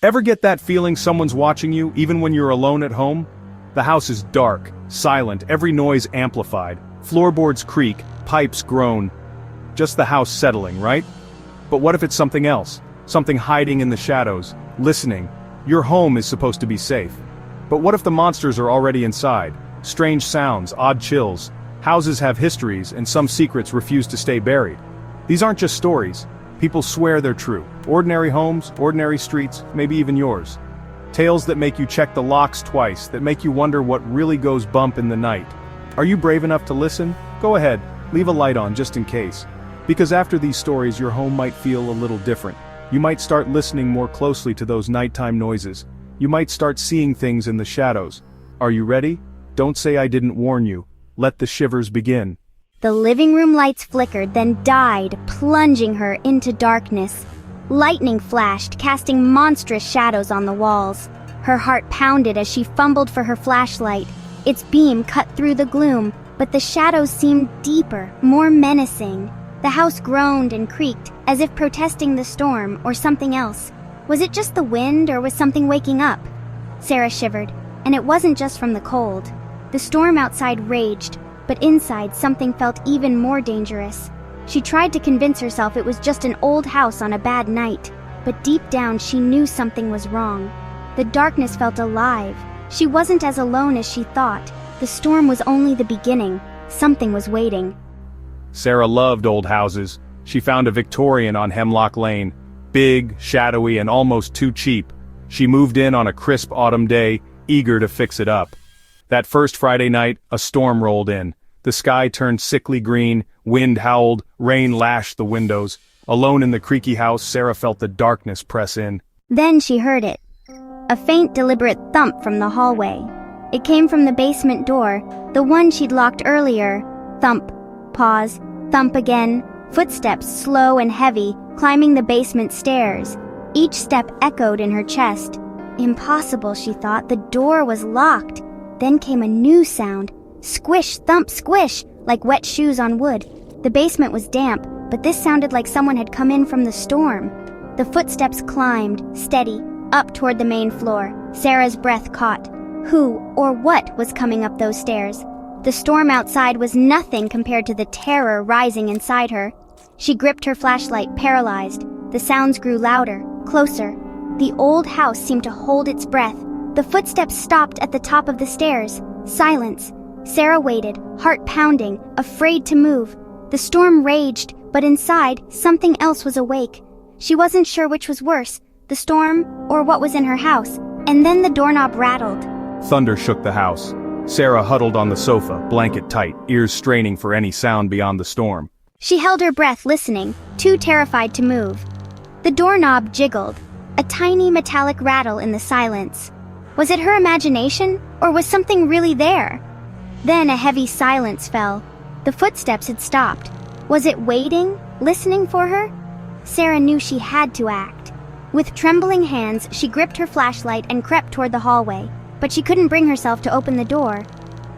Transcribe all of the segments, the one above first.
Ever get that feeling someone's watching you, even when you're alone at home? The house is dark, silent, every noise amplified. Floorboards creak, pipes groan. Just the house settling, right? But what if it's something else? Something hiding in the shadows, listening. Your home is supposed to be safe. But what if the monsters are already inside? Strange sounds, odd chills. Houses have histories, and some secrets refuse to stay buried. These aren't just stories. People swear they're true. Ordinary homes, ordinary streets, maybe even yours. Tales that make you check the locks twice, that make you wonder what really goes bump in the night. Are you brave enough to listen? Go ahead, leave a light on just in case. Because after these stories, your home might feel a little different. You might start listening more closely to those nighttime noises. You might start seeing things in the shadows. Are you ready? Don't say I didn't warn you. Let the shivers begin. The living room lights flickered, then died, plunging her into darkness. Lightning flashed, casting monstrous shadows on the walls. Her heart pounded as she fumbled for her flashlight. Its beam cut through the gloom, but the shadows seemed deeper, more menacing. The house groaned and creaked, as if protesting the storm or something else. Was it just the wind, or was something waking up? Sarah shivered, and it wasn't just from the cold. The storm outside raged, but inside something felt even more dangerous. She tried to convince herself it was just an old house on a bad night, but deep down she knew something was wrong. The darkness felt alive. She wasn't as alone as she thought. The storm was only the beginning. Something was waiting. Sarah loved old houses. She found a Victorian on Hemlock Lane. Big, shadowy, and almost too cheap. She moved in on a crisp autumn day, eager to fix it up. That first Friday night, a storm rolled in. The sky turned sickly green, wind howled, rain lashed the windows. Alone in the creaky house, Sarah felt the darkness press in. Then she heard it. A faint, deliberate thump from the hallway. It came from the basement door, the one she'd locked earlier. Thump, pause, thump again. Footsteps, slow and heavy, climbing the basement stairs. Each step echoed in her chest. Impossible, she thought. The door was locked. Then came a new sound. Squish, thump, squish, like wet shoes on wood. The basement was damp, but this sounded like someone had come in from the storm. The footsteps climbed, steady, up toward the main floor. Sarah's breath caught. Who or what was coming up those stairs? The storm outside was nothing compared to the terror rising inside her. She gripped her flashlight, paralyzed. The sounds grew louder, closer. The old house seemed to hold its breath. The footsteps stopped at the top of the stairs. Silence. Sarah waited, heart pounding, afraid to move. The storm raged, but inside, something else was awake. She wasn't sure which was worse, the storm or what was in her house. And then the doorknob rattled. Thunder shook the house. Sarah huddled on the sofa, blanket tight, ears straining for any sound beyond the storm. She held her breath, listening, too terrified to move. The doorknob jiggled, a tiny metallic rattle in the silence. Was it her imagination, or was something really there? Then a heavy silence fell. The footsteps had stopped. Was it waiting, listening for her? Sarah knew she had to act. With trembling hands, she gripped her flashlight and crept toward the hallway, but she couldn't bring herself to open the door.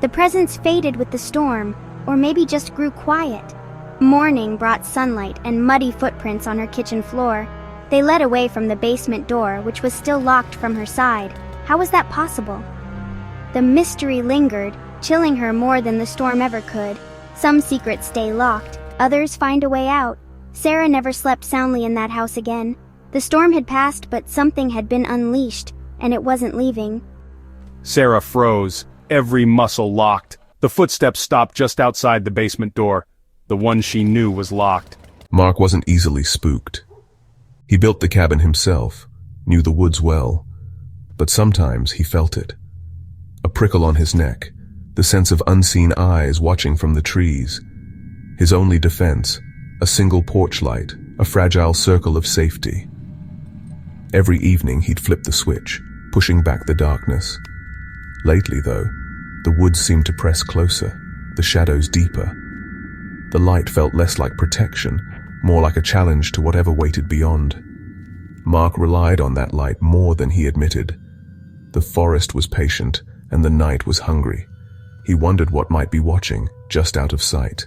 The presence faded with the storm, or maybe just grew quiet. Morning brought sunlight and muddy footprints on her kitchen floor. They led away from the basement door, which was still locked from her side. How was that possible? The mystery lingered, chilling her more than the storm ever could. Some secrets stay locked, others find a way out. Sarah never slept soundly in that house again. The storm had passed, but something had been unleashed, and it wasn't leaving. Sarah froze, every muscle locked. The footsteps stopped just outside the basement door. The one she knew was locked. Mark wasn't easily spooked. He built the cabin himself, knew the woods well, but sometimes he felt it. A prickle on his neck, the sense of unseen eyes watching from the trees. His only defense, a single porch light, a fragile circle of safety. Every evening he'd flip the switch, pushing back the darkness. Lately, though, the woods seemed to press closer, the shadows deeper. The light felt less like protection, more like a challenge to whatever waited beyond. Mark relied on that light more than he admitted. The forest was patient, and the night was hungry. He wondered what might be watching, just out of sight.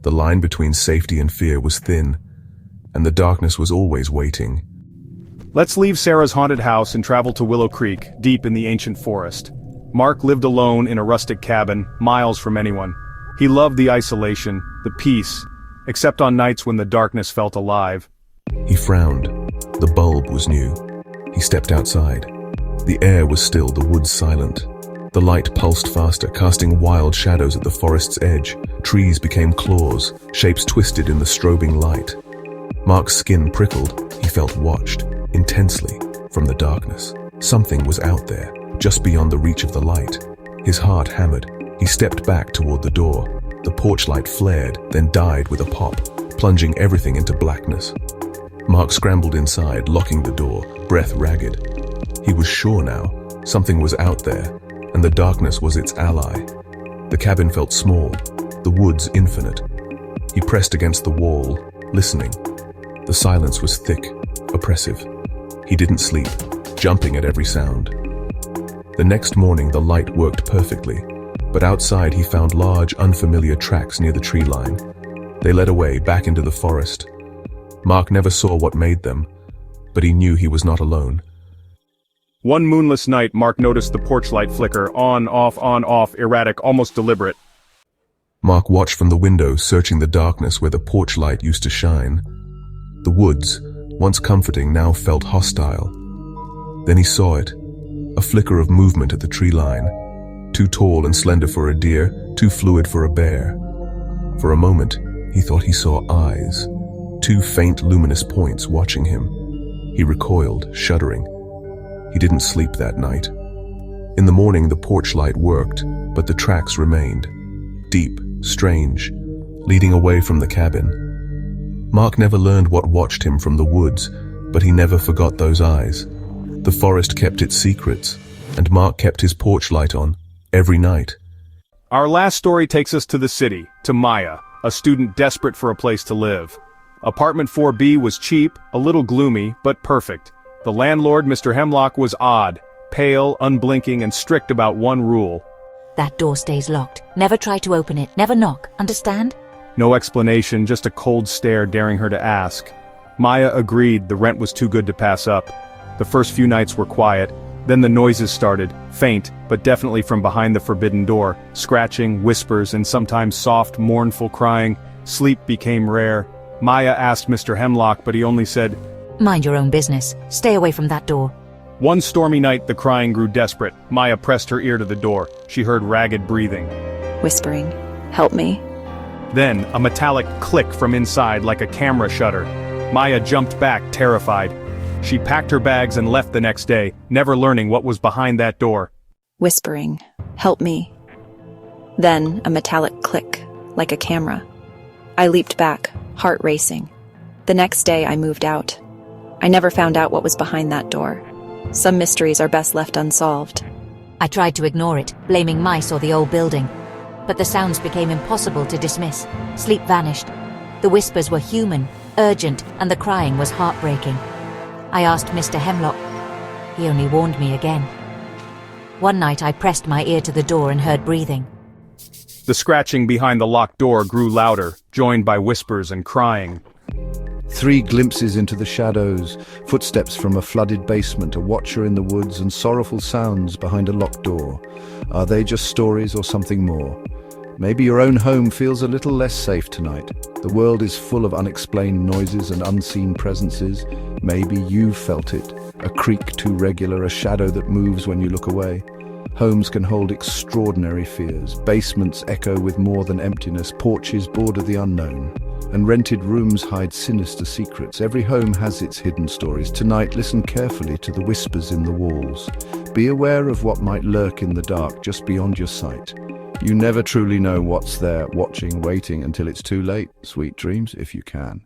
The line between safety and fear was thin, and the darkness was always waiting. Let's leave Sarah's haunted house and travel to Willow Creek, deep in the ancient forest. Mark lived alone in a rustic cabin, miles from anyone. He loved the isolation, the peace, except on nights when the darkness felt alive. He frowned. The bulb was new. He stepped outside. The air was still, the woods silent. The light pulsed faster, casting wild shadows at the forest's edge. Trees became claws, shapes twisted in the strobing light. Mark's skin prickled. He felt watched, intensely, from the darkness. Something was out there, just beyond the reach of the light. His heart hammered. He stepped back toward the door. The porch light flared, then died with a pop, plunging everything into blackness. Mark scrambled inside, locking the door, breath ragged. He was sure now, something was out there, and the darkness was its ally. The cabin felt small, the woods infinite. He pressed against the wall, listening. The silence was thick, oppressive. He didn't sleep, jumping at every sound. The next morning the light worked perfectly, but outside he found large, unfamiliar tracks near the tree line. They led away, back into the forest. Mark never saw what made them, but he knew he was not alone. One moonless night, Mark noticed the porch light flicker, on, off, erratic, almost deliberate. Mark watched from the window, searching the darkness where the porch light used to shine. The woods, once comforting, now felt hostile. Then he saw it, a flicker of movement at the tree line. Too tall and slender for a deer, too fluid for a bear. For a moment, he thought he saw eyes, two faint luminous points watching him. He recoiled, shuddering. He didn't sleep that night. In the morning, the porch light worked, but the tracks remained. Deep, strange, leading away from the cabin. Mark never learned what watched him from the woods, but he never forgot those eyes. The forest kept its secrets, and Mark kept his porch light on, every night. Our last story takes us to the city, to Maya, a student desperate for a place to live. Apartment 4B was cheap, a little gloomy, but perfect. The landlord, Mr. Hemlock, was odd, pale, unblinking, and strict about one rule. That door stays locked. Never try to open it. Never knock. Understand? No explanation, just a cold stare daring her to ask. Maya agreed the rent was too good to pass up. The first few nights were quiet, then the noises started, faint, but definitely from behind the forbidden door, scratching, whispers, and sometimes soft, mournful crying. Sleep became rare. Maya asked Mr. Hemlock, but he only said, Mind your own business. Stay away from that door. One stormy night the crying grew desperate. Maya pressed her ear to the door. She heard ragged breathing. Whispering, "Help me." Then, a metallic click from inside like a camera shutter. Maya jumped back, terrified. She packed her bags and left the next day, never learning what was behind that door. Whispering, "Help me." Then a metallic click, like a camera. I leaped back, heart racing. The next day I moved out. I never found out what was behind that door. Some mysteries are best left unsolved. I tried to ignore it, blaming mice or the old building. But the sounds became impossible to dismiss. Sleep vanished. The whispers were human, urgent, and the crying was heartbreaking. I asked Mr. Hemlock. He only warned me again. One night I pressed my ear to the door and heard breathing. The scratching behind the locked door grew louder, joined by whispers and crying. 3 glimpses into the shadows, footsteps from a flooded basement, a watcher in the woods, and sorrowful sounds behind a locked door. Are they just stories or something more? Maybe your own home feels a little less safe tonight. The world is full of unexplained noises and unseen presences. Maybe you've felt it. A creak too regular, a shadow that moves when you look away. Homes can hold extraordinary fears. Basements echo with more than emptiness. Porches border the unknown. And rented rooms hide sinister secrets. Every home has its hidden stories. Tonight, listen carefully to the whispers in the walls. Be aware of what might lurk in the dark just beyond your sight. You never truly know what's there, watching, waiting until it's too late. Sweet dreams if you can.